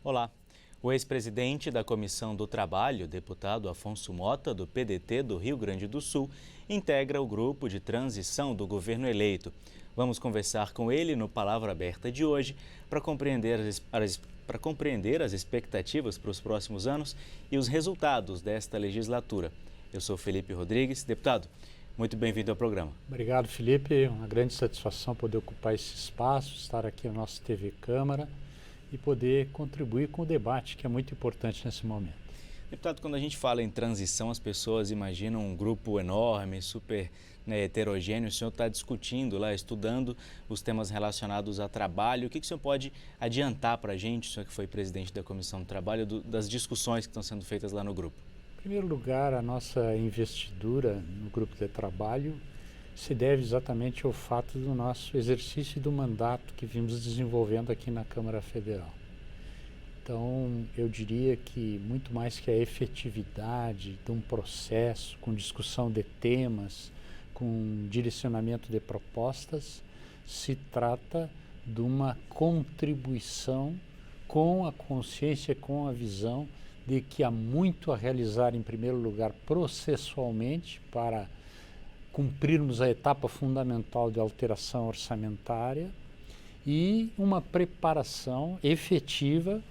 Olá. O ex-presidente da Comissão do Trabalho, deputado Afonso Mota, do PDT do Rio Grande do Sul, integra o grupo de transição do governo eleito. Vamos conversar com ele no Palavra Aberta de hoje para compreender as expectativas para os próximos anos e os resultados desta legislatura. Eu sou Felipe Rodrigues. Deputado, muito bem-vindo ao programa. Obrigado, Felipe. Uma grande satisfação poder ocupar esse espaço, estar aqui na nossa TV Câmara e poder contribuir com o debate, que é muito importante nesse momento. Deputado, quando a gente fala em transição, as pessoas imaginam um grupo enorme, super heterogêneo. O senhor está discutindo lá, estudando os temas relacionados a trabalho. O que o senhor pode adiantar para a gente, o senhor que foi presidente da Comissão do Trabalho, das discussões que estão sendo feitas lá no grupo? Em primeiro lugar, a nossa investidura no grupo de trabalho se deve exatamente ao fato do nosso exercício e do mandato que vimos desenvolvendo aqui na Câmara Federal. Então, eu diria que muito mais que a efetividade de um processo com discussão de temas, com direcionamento de propostas, se trata de uma contribuição com a consciência, com a visão de que há muito a realizar, em primeiro lugar, processualmente, para cumprirmos a etapa fundamental de alteração orçamentária e uma preparação efetiva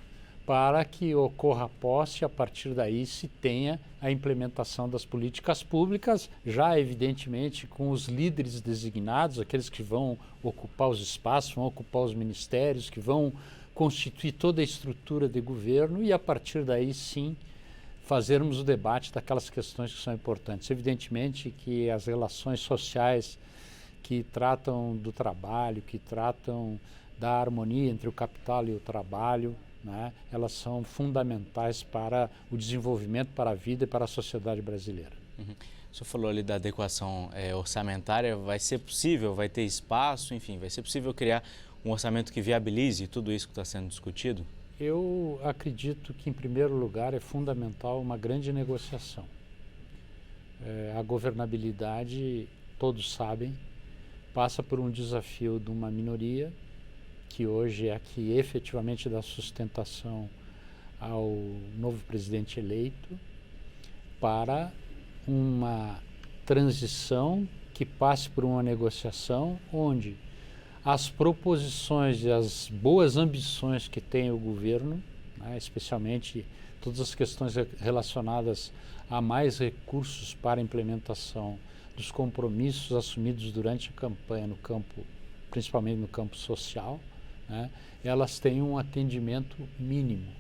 para que ocorra a posse e a partir daí se tenha a implementação das políticas públicas, já evidentemente com os líderes designados, aqueles que vão ocupar os espaços, vão ocupar os ministérios, que vão constituir toda a estrutura de governo e a partir daí sim fazermos o debate daquelas questões que são importantes. Evidentemente que as relações sociais que tratam do trabalho, que tratam da harmonia entre o capital e o trabalho, né, elas são fundamentais para o desenvolvimento, para a vida e para a sociedade brasileira. O senhor falou ali da adequação orçamentária. Vai ser possível, vai ter espaço, enfim, vai ser possível criar um orçamento que viabilize tudo isso que está sendo discutido? Eu acredito que, em primeiro lugar, é fundamental uma grande negociação. A governabilidade, todos sabem, passa por um desafio de uma minoria, que hoje é a que efetivamente dá sustentação ao novo presidente eleito, para uma transição que passe por uma negociação onde as proposições e as boas ambições que tem o governo, né, especialmente todas as questões relacionadas a mais recursos para a implementação dos compromissos assumidos durante a campanha no campo, principalmente no campo social, né, elas têm um atendimento mínimo.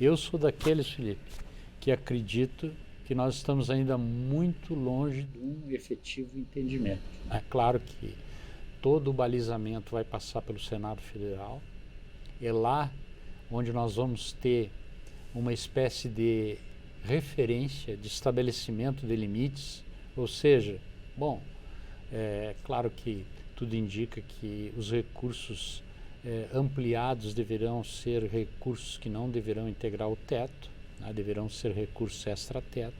Eu sou daqueles, Felipe, que acredito que nós estamos ainda muito longe de um efetivo entendimento. É claro que todo o balizamento vai passar pelo Senado Federal. É lá onde nós vamos ter uma espécie de referência, de estabelecimento de limites, ou seja, claro que tudo indica que os recursos ampliados deverão ser recursos que não deverão integrar o teto, né, deverão ser recursos extra-teto.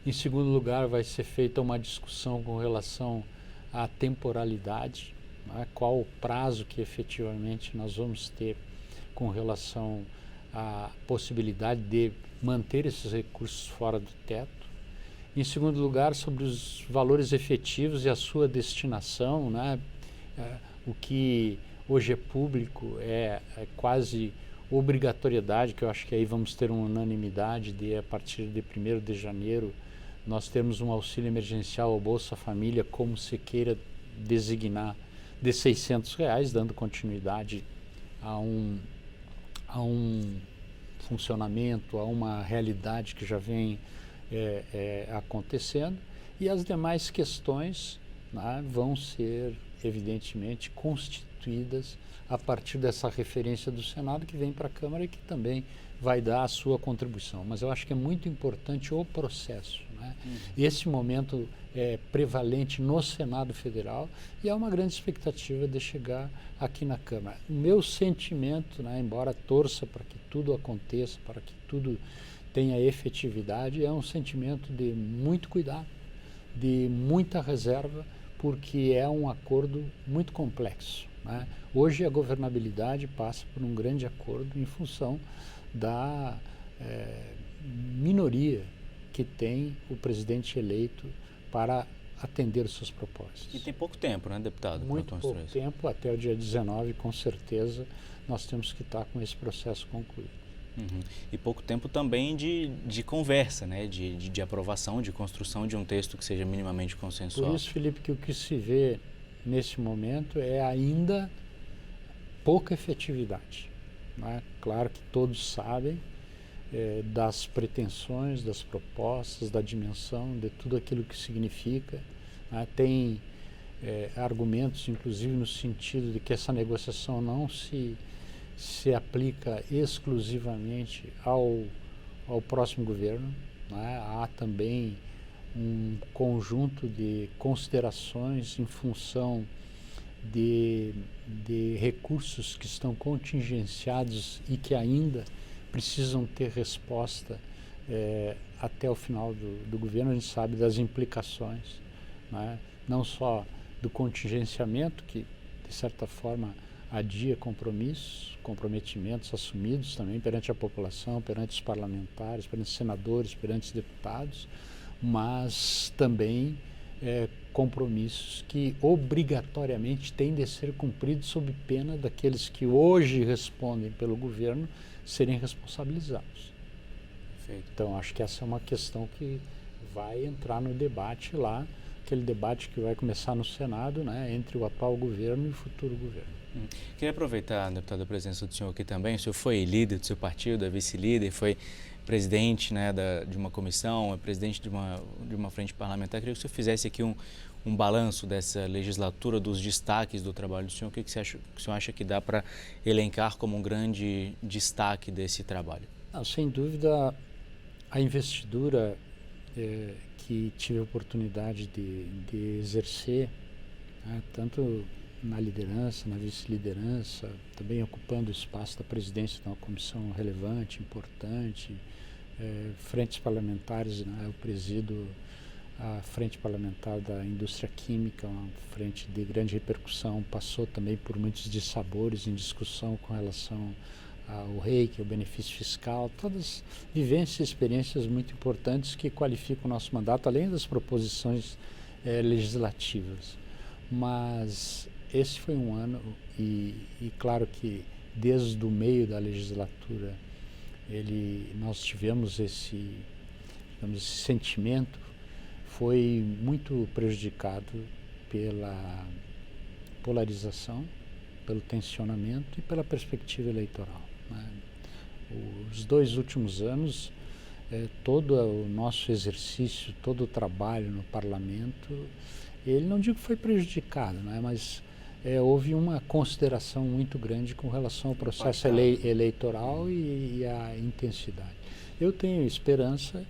Em segundo lugar, vai ser feita uma discussão com relação à temporalidade, né, qual o prazo que efetivamente nós vamos ter com relação à possibilidade de manter esses recursos fora do teto. Em segundo lugar, sobre os valores efetivos e a sua destinação, né, o que hoje é público é quase obrigatoriedade, que eu acho que aí vamos ter uma unanimidade de, a partir de 1º de janeiro, nós temos um auxílio emergencial ao Bolsa Família, como se queira designar, de R$600, dando continuidade a um funcionamento, a uma realidade que já vem acontecendo. E as demais questões, né, vão ser, evidentemente, constituídas a partir dessa referência do Senado, que vem para a Câmara e que também vai dar a sua contribuição. Mas eu acho que é muito importante o processo, né? Esse momento é prevalente no Senado Federal e há uma grande expectativa de chegar aqui na Câmara. O meu sentimento, né, embora torça para que tudo aconteça, para que tudo tenha efetividade, é um sentimento de muito cuidado, de muita reserva, porque é um acordo muito complexo, né? Hoje a governabilidade passa por um grande acordo em função da minoria que tem o presidente eleito para atender os seus propósitos. E tem pouco tempo, né, deputado? Muito pouco tempo, até o dia 19, com certeza, nós temos que estar com esse processo concluído. Uhum. E pouco tempo também de conversa, né, de aprovação, de construção de um texto que seja minimamente consensual. Por isso, Felipe, que o que se vê nesse momento é ainda pouca efetividade. Né? Claro que todos sabem das pretensões, das propostas, da dimensão, de tudo aquilo que significa. Né? Tem argumentos, inclusive, no sentido de que essa negociação não se aplica exclusivamente ao próximo governo. Né? Há também um conjunto de considerações em função de recursos que estão contingenciados e que ainda precisam ter resposta até o final do governo. A gente sabe das implicações, né? Não só do contingenciamento, que de certa forma adia comprometimentos assumidos também perante a população, perante os parlamentares, perante os senadores, perante os deputados, mas também compromissos que obrigatoriamente têm de ser cumpridos sob pena daqueles que hoje respondem pelo governo serem responsabilizados. Perfeito. Então, acho que essa é uma questão que vai entrar no debate lá, aquele debate que vai começar no Senado, né, entre o atual governo e o futuro governo. Queria aproveitar, deputado, a presença do senhor aqui também. O senhor foi líder do seu partido, vice-líder, foi presidente, né, de uma comissão, é presidente de uma frente parlamentar. Queria que o senhor fizesse aqui um balanço dessa legislatura, dos destaques do trabalho do senhor. O que o senhor acha que dá para elencar como um grande destaque desse trabalho? Sem dúvida, a investidura que tive a oportunidade de exercer, né, tanto na liderança, na vice-liderança, também ocupando o espaço da presidência de uma comissão relevante, importante, frentes parlamentares, né, eu presido a frente parlamentar da indústria química, uma frente de grande repercussão, passou também por muitos dissabores em discussão com relação ao REIQ, ao benefício fiscal, todas vivências e experiências muito importantes que qualificam o nosso mandato, além das proposições legislativas. Mas esse foi um ano e claro que desde o meio da legislatura nós tivemos esse sentimento, foi muito prejudicado pela polarização, pelo tensionamento e pela perspectiva eleitoral. Né? Os 2 últimos anos, todo o nosso exercício, todo o trabalho no parlamento, ele não digo que foi prejudicado, né? Mas houve uma consideração muito grande com relação ao processo eleitoral e à intensidade. Eu tenho esperança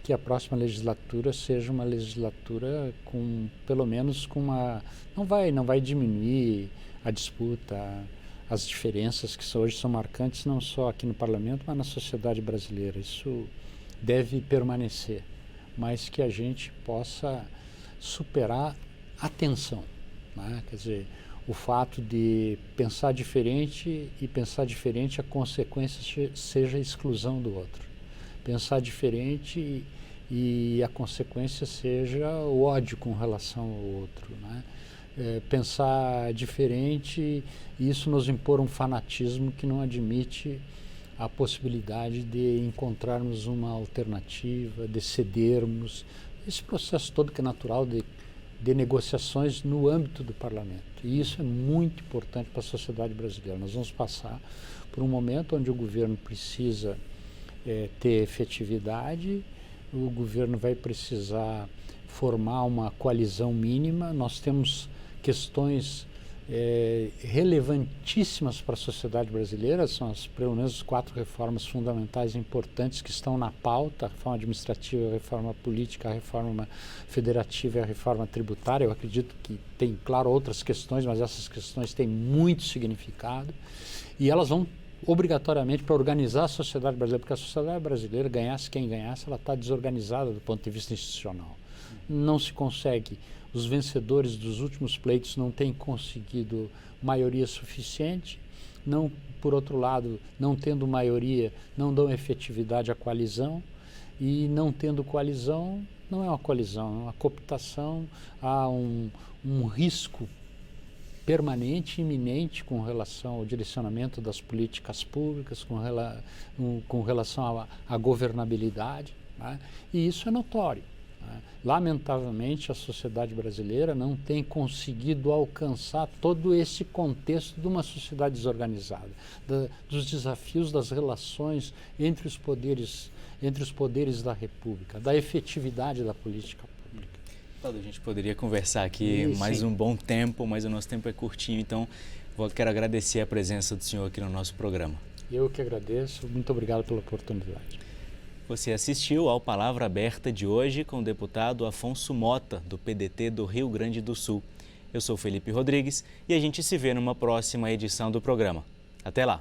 que a próxima legislatura seja uma legislatura com, pelo menos com uma... Não vai diminuir a disputa, as diferenças que hoje são marcantes não só aqui no parlamento, mas na sociedade brasileira. Isso deve permanecer, mas que a gente possa superar a tensão, né? Quer dizer, o fato de pensar diferente e pensar diferente, a consequência seja a exclusão do outro. Pensar diferente e a consequência seja o ódio com relação ao outro, né? Pensar diferente e isso nos impor um fanatismo que não admite a possibilidade de encontrarmos uma alternativa, de cedermos, esse processo todo que é natural de negociações no âmbito do parlamento. E isso é muito importante para a sociedade brasileira. Nós vamos passar por um momento onde o governo precisa ter efetividade, o governo vai precisar formar uma coalizão mínima. Nós temos questões relevantíssimas para a sociedade brasileira, são pelo menos 4 reformas fundamentais importantes que estão na pauta: a reforma administrativa, a reforma política, a reforma federativa e a reforma tributária. Eu acredito que tem, claro, outras questões, mas essas questões têm muito significado e elas vão obrigatoriamente para organizar a sociedade brasileira, porque a sociedade brasileira, ganhasse quem ganhasse, ela está desorganizada do ponto de vista institucional. Não se consegue, os vencedores dos últimos pleitos não têm conseguido maioria suficiente, não, por outro lado, não tendo maioria, não dão efetividade à coalizão, e não tendo coalizão, não é uma coalizão, é uma cooptação, há um risco permanente, iminente com relação ao direcionamento das políticas públicas, com relação à governabilidade, né? E isso é notório, né? Lamentavelmente, a sociedade brasileira não tem conseguido alcançar todo esse contexto de uma sociedade desorganizada, dos desafios das relações entre os poderes da República, da efetividade da política pública. A gente poderia conversar aqui mais um bom tempo, mas o nosso tempo é curtinho, então quero agradecer a presença do senhor aqui no nosso programa. Eu que agradeço, muito obrigado pela oportunidade. Você assistiu ao Palavra Aberta de hoje com o deputado Afonso Mota, do PDT do Rio Grande do Sul. Eu sou Felipe Rodrigues e a gente se vê numa próxima edição do programa. Até lá!